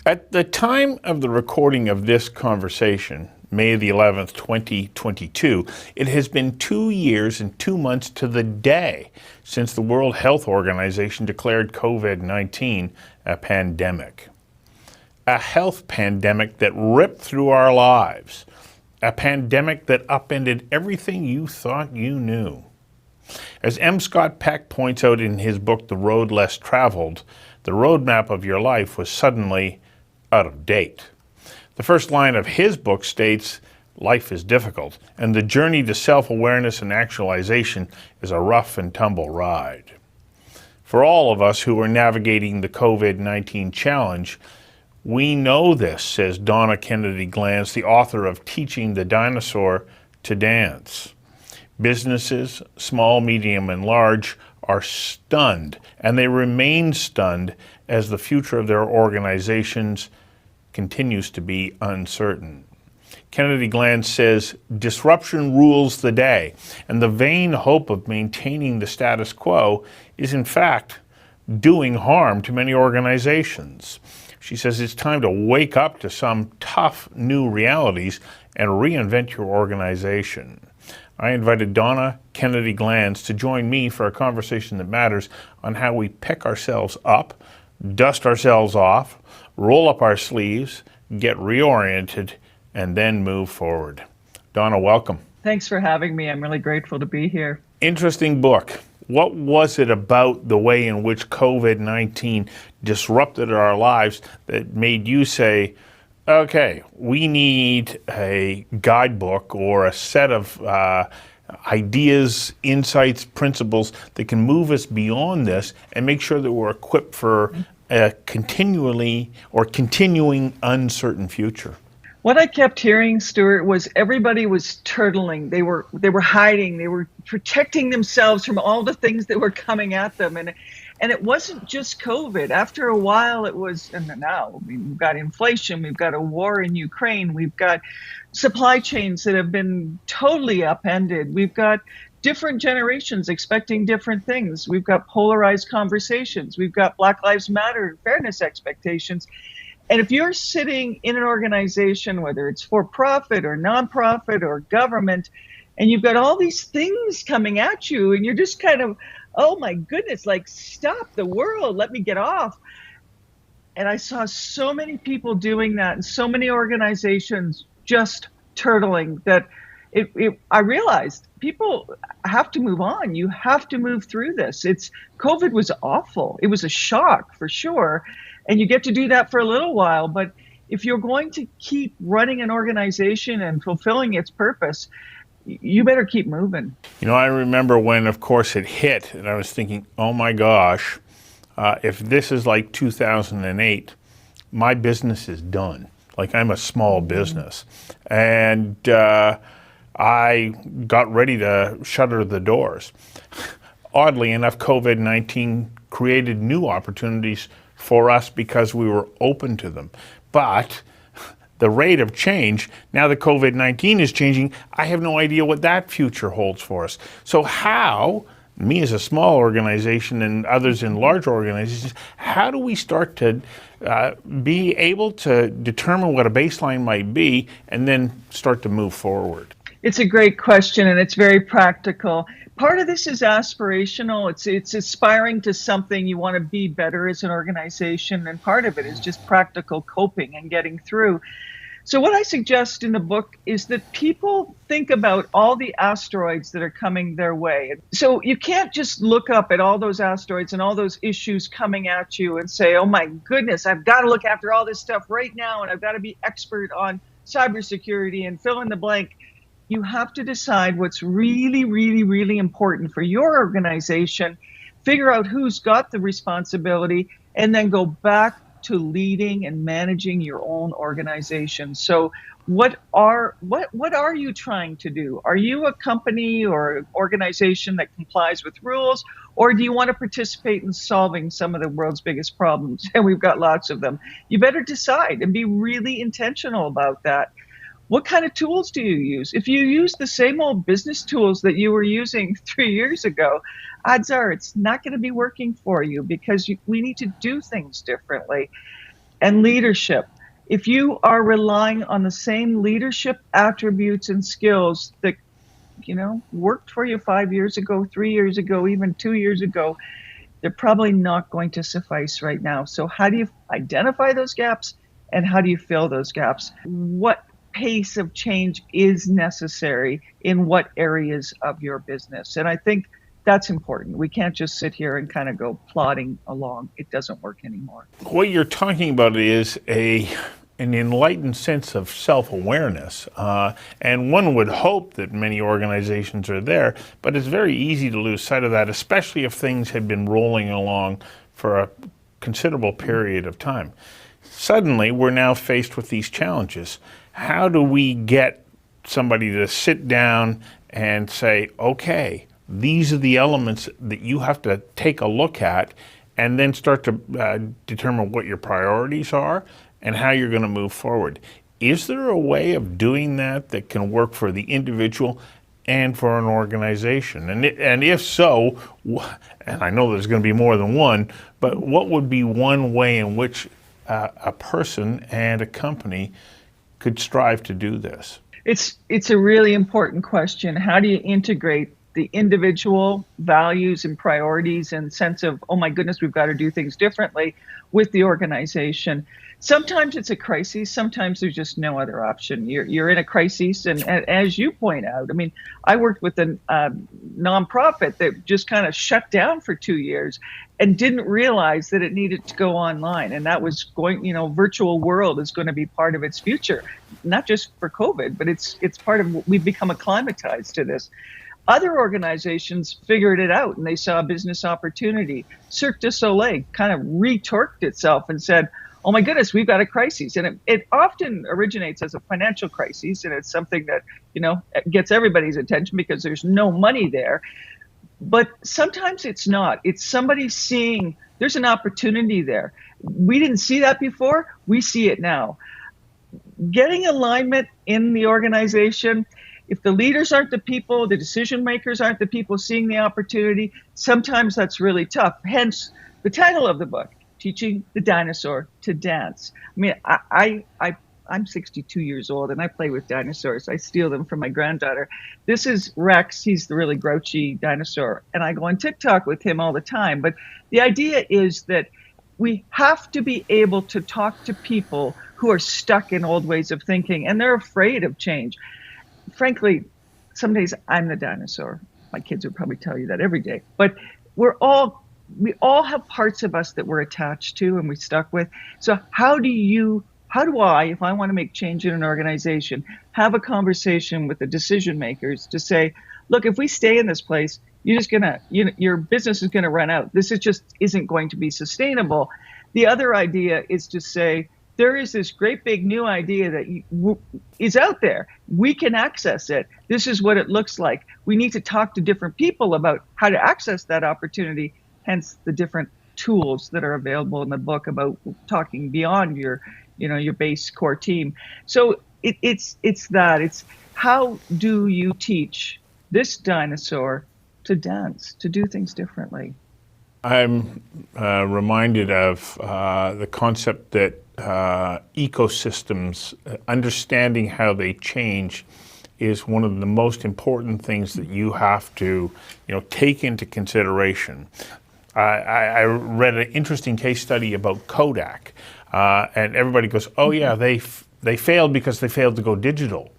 At the time of the recording of this conversation, May the 11th, 2022, it has been 2 years and 2 months to the day since the World Health Organization declared COVID-19 a pandemic. A health pandemic that ripped through our lives. A pandemic that upended everything you thought you knew. As M. Scott Peck points out in his book, The Road Less Traveled, the roadmap of your life was suddenly out of date. The first line of his book states, life is difficult, and the journey to self-awareness and actualization is a rough and tumble ride. For all of us who are navigating the COVID-19 challenge, we know this, says Donna Kennedy-Glans, the author of Teaching the Dinosaur to Dance. Businesses, small, medium, and large, are stunned, and they remain stunned as the future of their organizations continues to be uncertain. Kennedy-Glans says, disruption rules the day, and the vain hope of maintaining the status quo is in fact doing harm to many organizations. She says it's time to wake up to some tough new realities and reinvent your organization. I invited Donna Kennedy-Glans to join me for a conversation that matters on how we pick ourselves up, dust ourselves off, roll up our sleeves, get reoriented, and then move forward. Donna, welcome. Thanks for having me. I'm really grateful to be here. Interesting book. What was it about the way in which COVID-19 disrupted our lives that made you say, okay, we need a guidebook or a set of ideas, insights, principles that can move us beyond this and make sure that we're equipped for a continuing uncertain future? What I kept hearing, Stuart, was everybody was turtling. They were hiding. They were protecting themselves from all the things that were coming at them. And it wasn't just COVID. After a while, it was, and now we've got inflation, we've got a war in Ukraine, we've got supply chains that have been totally upended. We've got different generations expecting different things. We've got polarized conversations. We've got Black Lives Matter fairness expectations. And if you're sitting in an organization, whether it's for profit or nonprofit or government, and you've got all these things coming at you and you're just kind of, oh my goodness, like stop the world, let me get off. And I saw so many people doing that and so many organizations just turtling that I realized people have to move on. You have to move through this. COVID was awful. It was a shock for sure. And you get to do that for a little while. But if you're going to keep running an organization and fulfilling its purpose, you better keep moving. You know, I remember when, of course, it hit, and I was thinking, oh my gosh, if this is like 2008, my business is done. Like, I'm a small business. And I got ready to shutter the doors. Oddly enough, COVID-19 created new opportunities for us because we were open to them. But the rate of change, now that COVID-19 is changing, I have no idea what that future holds for us. So how, me as a small organization and others in large organizations, how do we start to be able to determine what a baseline might be and then start to move forward? It's a great question, and it's very practical. Part of this is aspirational. It's aspiring to something. You want to be better as an organization, and part of it is just practical coping and getting through. So what I suggest in the book is that people think about all the asteroids that are coming their way. So you can't just look up at all those asteroids and all those issues coming at you and say, oh my goodness, I've got to look after all this stuff right now, and I've got to be expert on cybersecurity and fill in the blank. You have to decide what's really, really, really important for your organization, figure out who's got the responsibility, and then go back to leading and managing your own organization. So what are you trying to do? Are you a company or organization that complies with rules, or do you want to participate in solving some of the world's biggest problems? And we've got lots of them. You better decide and be really intentional about that. What kind of tools do you use? If you use the same old business tools that you were using 3 years ago, odds are it's not going to be working for you because we need to do things differently. And leadership. If you are relying on the same leadership attributes and skills that, worked for you 5 years ago, 3 years ago, even 2 years ago, they're probably not going to suffice right now. So how do you identify those gaps, and how do you fill those gaps? What pace of change is necessary in what areas of your business? And I think that's important. We can't just sit here and kind of go plodding along. It doesn't work anymore. What you're talking about is an enlightened sense of self-awareness. And one would hope that many organizations are there, but it's very easy to lose sight of that, especially if things had been rolling along for a considerable period of time. Suddenly, we're now faced with these challenges. How do we get somebody to sit down and say, okay, these are the elements that you have to take a look at, and then start to determine what your priorities are and how you're going to move forward? Is there a way of doing that that can work for the individual and for an organization? And if so, and I know there's going to be more than one, but what would be one way in which a person and a company could strive to do this? It's a really important question. How do you integrate the individual values and priorities and sense of, oh my goodness, we've got to do things differently, with the organization? Sometimes it's a crisis. Sometimes there's just no other option. You're in a crisis. And as you point out, I mean, I worked with a nonprofit that just kind of shut down for 2 years and didn't realize that it needed to go online. And that was virtual world is going to be part of its future, not just for COVID, but it's part of, we've become acclimatized to this. Other organizations figured it out and they saw a business opportunity. Cirque du Soleil kind of retorqued itself and said, oh my goodness, we've got a crisis. And it often originates as a financial crisis, and it's something that, gets everybody's attention because there's no money there. But sometimes it's not. It's somebody seeing there's an opportunity there. We didn't see that before. We see it now. Getting alignment in the organization, if the leaders aren't the people, the decision makers aren't the people seeing the opportunity, sometimes that's really tough. Hence the title of the book, Teaching the Dinosaur to Dance. I mean, I'm 62 years old and I play with dinosaurs. I steal them from my granddaughter. This is Rex. He's the really grouchy dinosaur. And I go on TikTok with him all the time. But the idea is that we have to be able to talk to people who are stuck in old ways of thinking and they're afraid of change. Frankly, some days I'm the dinosaur. My kids would probably tell you that every day. But we all have parts of us that we're attached to and we stuck with. So how do I, if I want to make change in an organization, have a conversation with the decision makers to say, look, if we stay in this place, your business is going to run out. This isn't going to be sustainable. The other idea is to say, there is this great big new idea that is out there. We can access it. This is what it looks like. We need to talk to different people about how to access that opportunity, hence the different tools that are available in the book about talking beyond your base core team. So it's how do you teach this dinosaur to dance, to do things differently? I'm reminded of the concept that ecosystems, understanding how they change, is one of the most important things that you have to, take into consideration. I read an interesting case study about Kodak, and everybody goes, "Oh yeah, they failed because they failed to go digital."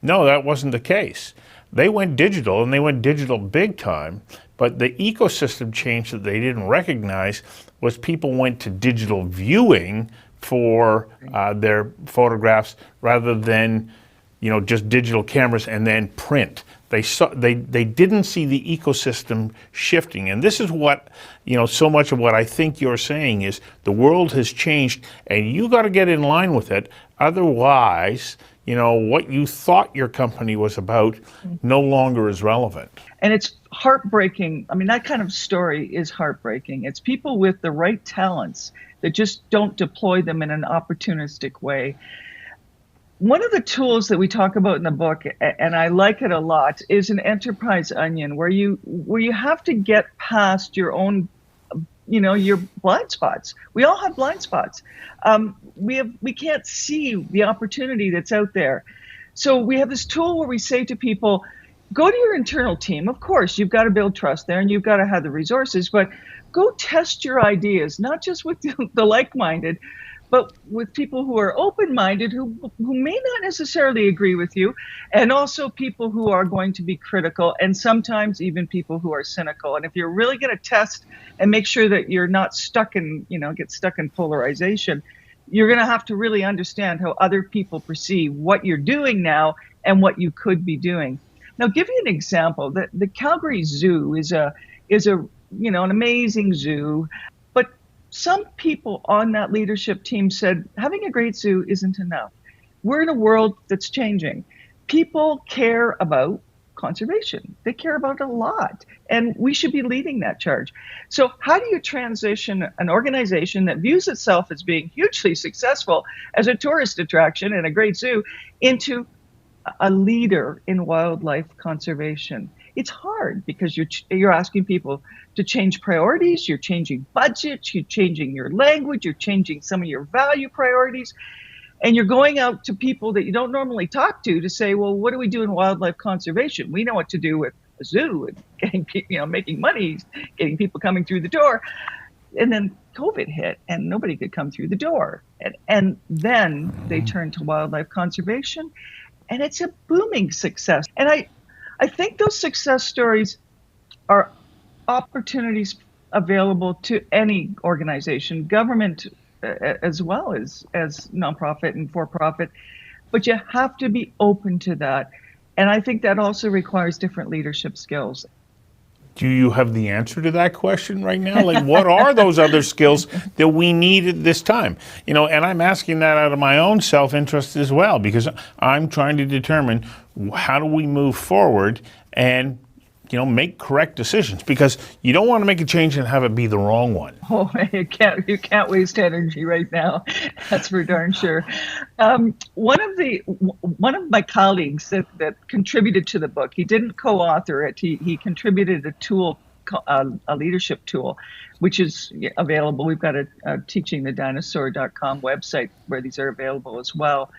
No, that wasn't the case. They went digital, and they went digital big time. But the ecosystem change that they didn't recognize was people went to digital viewing for their photographs rather than, just digital cameras and then print. They didn't see the ecosystem shifting. And this is what, so much of what I think you're saying is the world has changed and you got to get in line with it. Otherwise, what you thought your company was about no longer is relevant. And it's heartbreaking. I mean, that kind of story is heartbreaking. It's people with the right talents that just don't deploy them in an opportunistic way. One of the tools that we talk about in the book, and I like it a lot, is an enterprise onion where you have to get past your own your blind spots. We all have blind spots. We can't see the opportunity that's out there. So we have this tool where we say to people, go to your internal team. Of course, you've got to build trust there and you've got to have the resources, but go test your ideas, not just with the like-minded, but with people who are open-minded, who may not necessarily agree with you, and also people who are going to be critical, and sometimes even people who are cynical. And if you're really going to test and make sure that you're not stuck in, get stuck in polarization, you're going to have to really understand how other people perceive what you're doing now and what you could be doing. Now, give you an example. The Calgary Zoo is an amazing zoo. Some people on that leadership team said having a great zoo isn't enough. We're in a world that's changing. People care about conservation. They care about it a lot, and we should be leading that charge. So how do you transition an organization that views itself as being hugely successful as a tourist attraction and a great zoo into a leader in wildlife conservation? It's hard because you're asking people to change priorities, you're changing budgets, you're changing your language, you're changing some of your value priorities, and you're going out to people that you don't normally talk to say, well, what do we do in wildlife conservation? We know what to do with a zoo and getting people, making money, getting people coming through the door. And then COVID hit and nobody could come through the door. And then they turned to wildlife conservation, and it's a booming success. And I think those success stories are opportunities available to any organization, government as well as nonprofit and for-profit, but you have to be open to that. And I think that also requires different leadership skills. Do you have the answer to that question right now? Like, what are those other skills that we need at this time? And I'm asking that out of my own self-interest as well, because I'm trying to determine how do we move forward and make correct decisions, because you don't want to make a change and have it be the wrong one. Oh, you can't waste energy right now. That's for darn sure. One of my colleagues that contributed to the book, he didn't co-author it. He contributed a tool, a leadership tool, which is available. We've got a teachingthedinosaur.com website where these are available as well.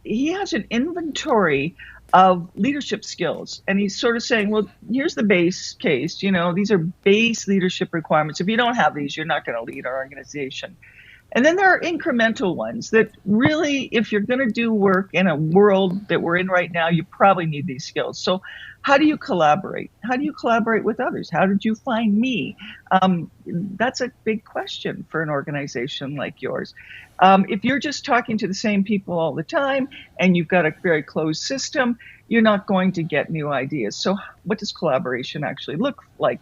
He has an inventory of leadership skills. And he's sort of saying, well, here's the base case. These are base leadership requirements. If you don't have these, you're not going to lead our organization. And then there are incremental ones that really, if you're going to do work in a world that we're in right now, you probably need these skills. So how do you collaborate? How do you collaborate with others? How did you find me? That's a big question for an organization like yours. If you're just talking to the same people all the time and you've got a very closed system, you're not going to get new ideas. So what does collaboration actually look like?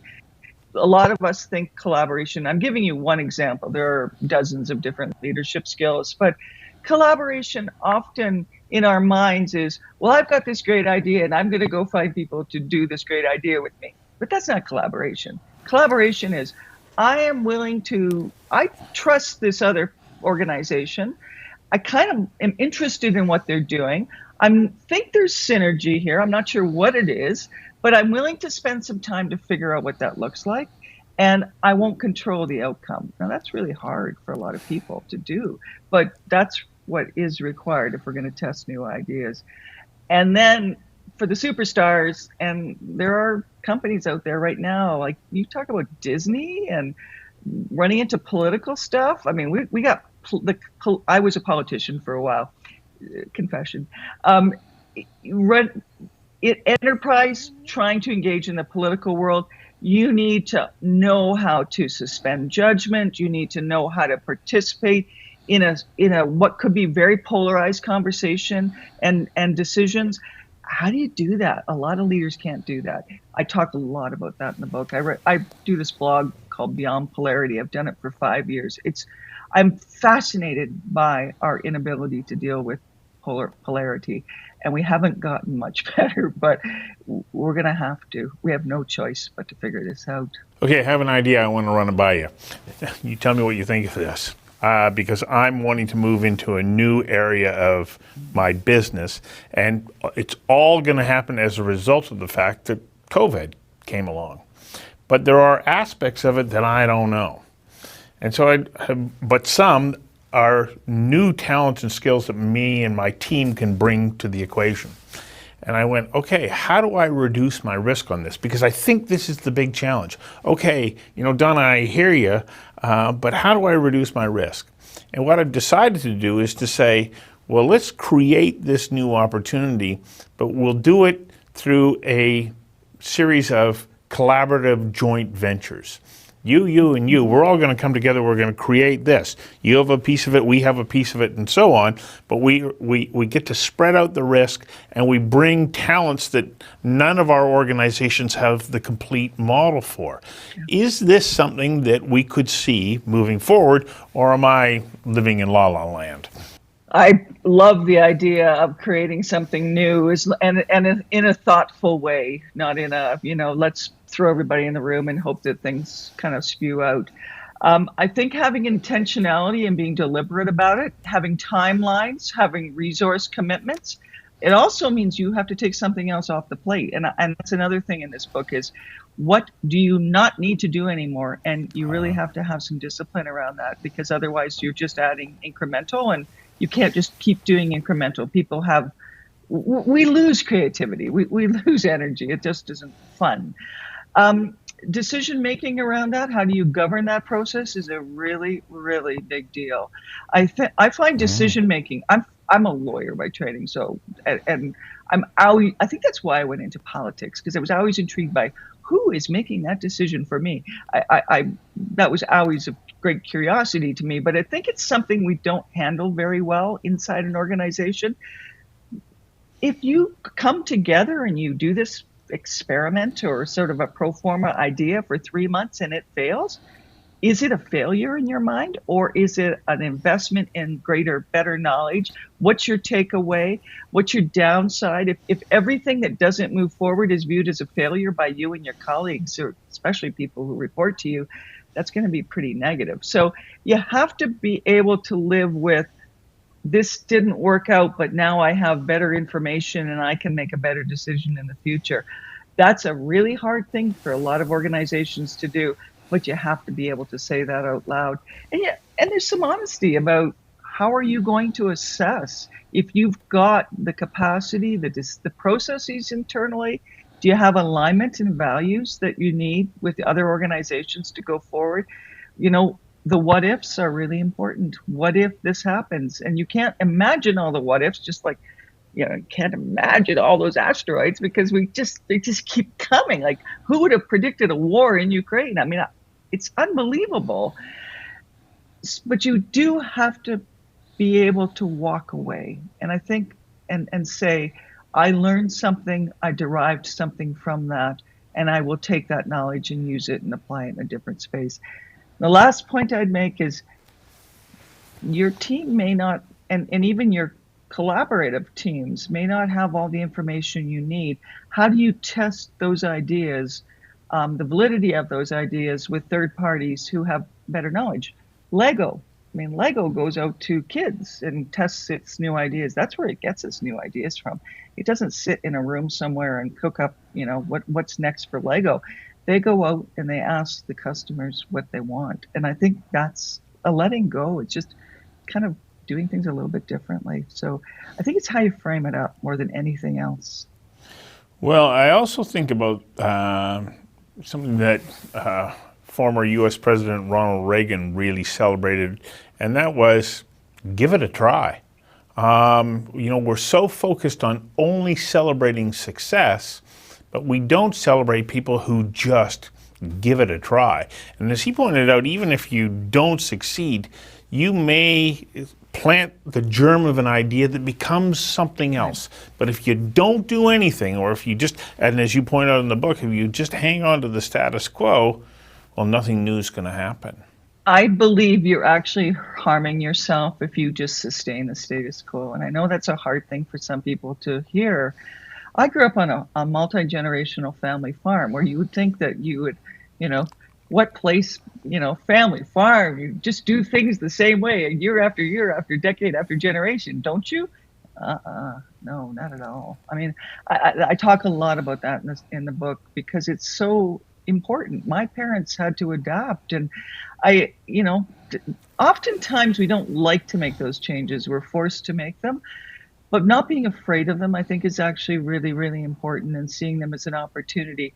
A lot of us think collaboration, I'm giving you one example. There are dozens of different leadership skills, but collaboration often in our minds is, well, I've got this great idea and I'm going to go find people to do this great idea with me. But that's not collaboration. Collaboration is, I trust this other organization. I kind of am interested in what they're doing. I think there's synergy here. I'm not sure what it is, but I'm willing to spend some time to figure out what that looks like. And I won't control the outcome. Now, that's really hard for a lot of people to do, but that's what is required if we're going to test new ideas. And then for the superstars, and there are companies out there right now, like you talk about Disney and running into political stuff. I mean, we got I was a politician for a while, confession. Enterprise trying to engage in the political world, you need to know how to suspend judgment. You need to know how to participate in a what could be very polarized conversation and decisions. How do you do that? A lot of leaders can't do that. I talked a lot about that in the book. I do this blog called Beyond Polarity. I've done it for 5 years. I'm fascinated by our inability to deal with polarity, and we haven't gotten much better, but we're going to have to. We have no choice but to figure this out. Okay, I have an idea. I want to run it by you. You tell me what you think of this. Because I'm wanting to move into a new area of my business, and it's all going to happen as a result of the fact that COVID came along. but there are aspects of it that I don't know. And so but some are new talents and skills that me and my team can bring to the equation. And I went, okay, how do I reduce my risk on this? Because I think this is the big challenge. Okay, Donna, I hear you, but how do I reduce my risk? And what I've decided to do is to say, well, let's create this new opportunity, but we'll do it through a series of collaborative joint ventures. You, and you, we're all going to come together, we're going to create this. You have a piece of it, we have a piece of it, and so on, but we get to spread out the risk, and we bring talents that none of our organizations have the complete model for. Yeah. Is this something that we could see moving forward, or am I living in la la land? I love the idea of creating something new and in a thoughtful way, not in a, let's throw everybody in the room and hope that things kind of spew out. I think having intentionality and being deliberate about it, having timelines, having resource commitments, it also means you have to take something else off the plate. And that's another thing in this book is, what do you not need to do anymore? And you really have to have some discipline around that, because otherwise you're just adding incremental, and you can't just keep doing incremental. We lose creativity. We lose energy. It just isn't fun. Decision making around that, how do you govern that process, is a really, really big deal. I find decision making, I'm a lawyer by training, so, and I think that's why I went into politics, because I was always intrigued by who is making that decision for me. That was always a great curiosity to me, but I think it's something we don't handle very well inside an organization. If you come together and you do this experiment or sort of a pro forma idea for 3 months and it fails, is it a failure in your mind, or is it an investment in better knowledge? What's your takeaway? What's your downside? If everything that doesn't move forward is viewed as a failure by you and your colleagues, or especially people who report to you, that's going to be pretty negative. So you have to be able to live with, this didn't work out, but now I have better information and I can make a better decision in the future. That's a really hard thing for a lot of organizations to do, but you have to be able to say that out loud. And there's some honesty about, how are you going to assess if you've got the capacity, the processes internally? Do you have alignment and values that you need with the other organizations to go forward? The what ifs are really important. What if this happens? And you can't imagine all the what ifs, just like, can't imagine all those asteroids, because they just keep coming. Like, who would have predicted a war in Ukraine? I mean, it's unbelievable. But you do have to be able to walk away. And I think, and say, I learned something, I derived something from that, and I will take that knowledge and use it and apply it in a different space. The last point I'd make is, your team may not, and even your collaborative teams may not have all the information you need. How do you test those ideas, the validity of those ideas, with third parties who have better knowledge? Lego goes out to kids and tests its new ideas. That's where it gets its new ideas from. It doesn't sit in a room somewhere and cook up, what's next for Lego. They go out and they ask the customers what they want. And I think that's a letting go. It's just kind of doing things a little bit differently. So I think it's how you frame it up more than anything else. Well, I also think about something that former U.S. President Ronald Reagan really celebrated, and that was, give it a try. We're so focused on only celebrating success, but we don't celebrate people who just give it a try. And as he pointed out, even if you don't succeed, you may plant the germ of an idea that becomes something else. But if you don't do anything, or if you just, and as you point out in the book, if you just hang on to the status quo, well, nothing new is going to happen. I believe you're actually harming yourself if you just sustain the status quo. And I know that's a hard thing for some people to hear. I grew up on a multi-generational family farm, where you would think that you would, what place, family farm, you just do things the same way, year after decade after generation, don't you? No, not at all. I mean, I talk a lot about that in the book, because it's so important. My parents had to adapt, and I, oftentimes we don't like to make those changes. We're forced to make them, but not being afraid of them, I think, is actually really, really important, and seeing them as an opportunity.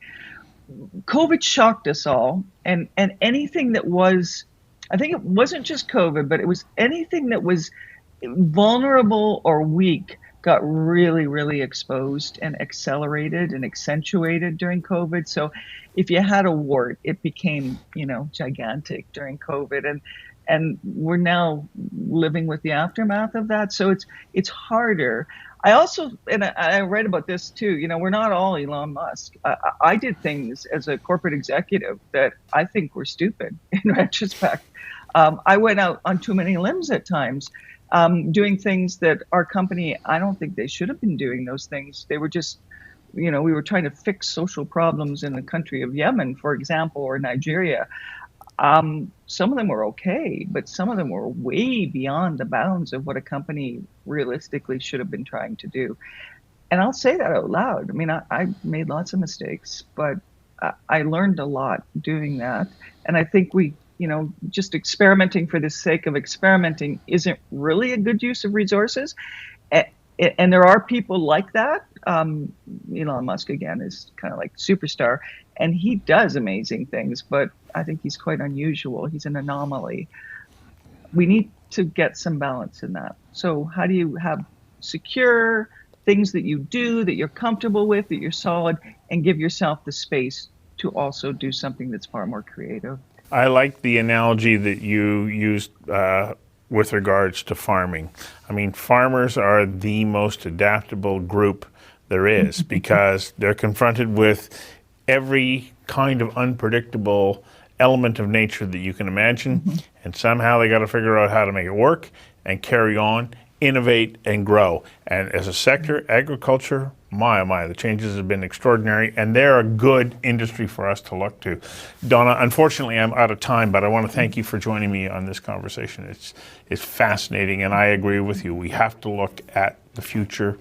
COVID shocked us all, and anything that was, I think it wasn't just COVID, but it was anything that was vulnerable or weak got really, really exposed and accelerated and accentuated during COVID. So if you had a wart, it became, gigantic during COVID. And we're now living with the aftermath of that. So it's harder. I also, and I read about this too, we're not all Elon Musk. I did things as a corporate executive that I think were stupid in retrospect. I went out on too many limbs at times, doing things that our company, I don't think they should have been doing those things. They were just, we were trying to fix social problems in the country of Yemen, for example, or Nigeria. Some of them were okay, but some of them were way beyond the bounds of what a company realistically should have been trying to do. And I'll say that out loud. I mean, I made lots of mistakes, but I learned a lot doing that. And I think just experimenting for the sake of experimenting isn't really a good use of resources. And there are people like that. Elon Musk, again, is kind of like superstar, and he does amazing things, but I think he's quite unusual. He's an anomaly. We need to get some balance in that. So how do you have secure things that you do, that you're comfortable with, that you're solid, and give yourself the space to also do something that's far more creative? I like the analogy that you used with regards to farming. I mean, farmers are the most adaptable group there is because they're confronted with every kind of unpredictable element of nature that you can imagine, and somehow they got to figure out how to make it work and carry on, innovate, and grow. And as a sector, agriculture, my, oh my, the changes have been extraordinary, and they're a good industry for us to look to. Donna, unfortunately, I'm out of time, but I want to thank you for joining me on this conversation. It's fascinating, and I agree with you. We have to look at the future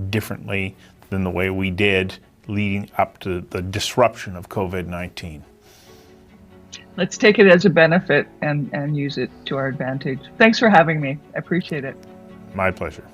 differently than the way we did leading up to the disruption of COVID-19. Let's take it as a benefit and use it to our advantage. Thanks for having me. I appreciate it. My pleasure.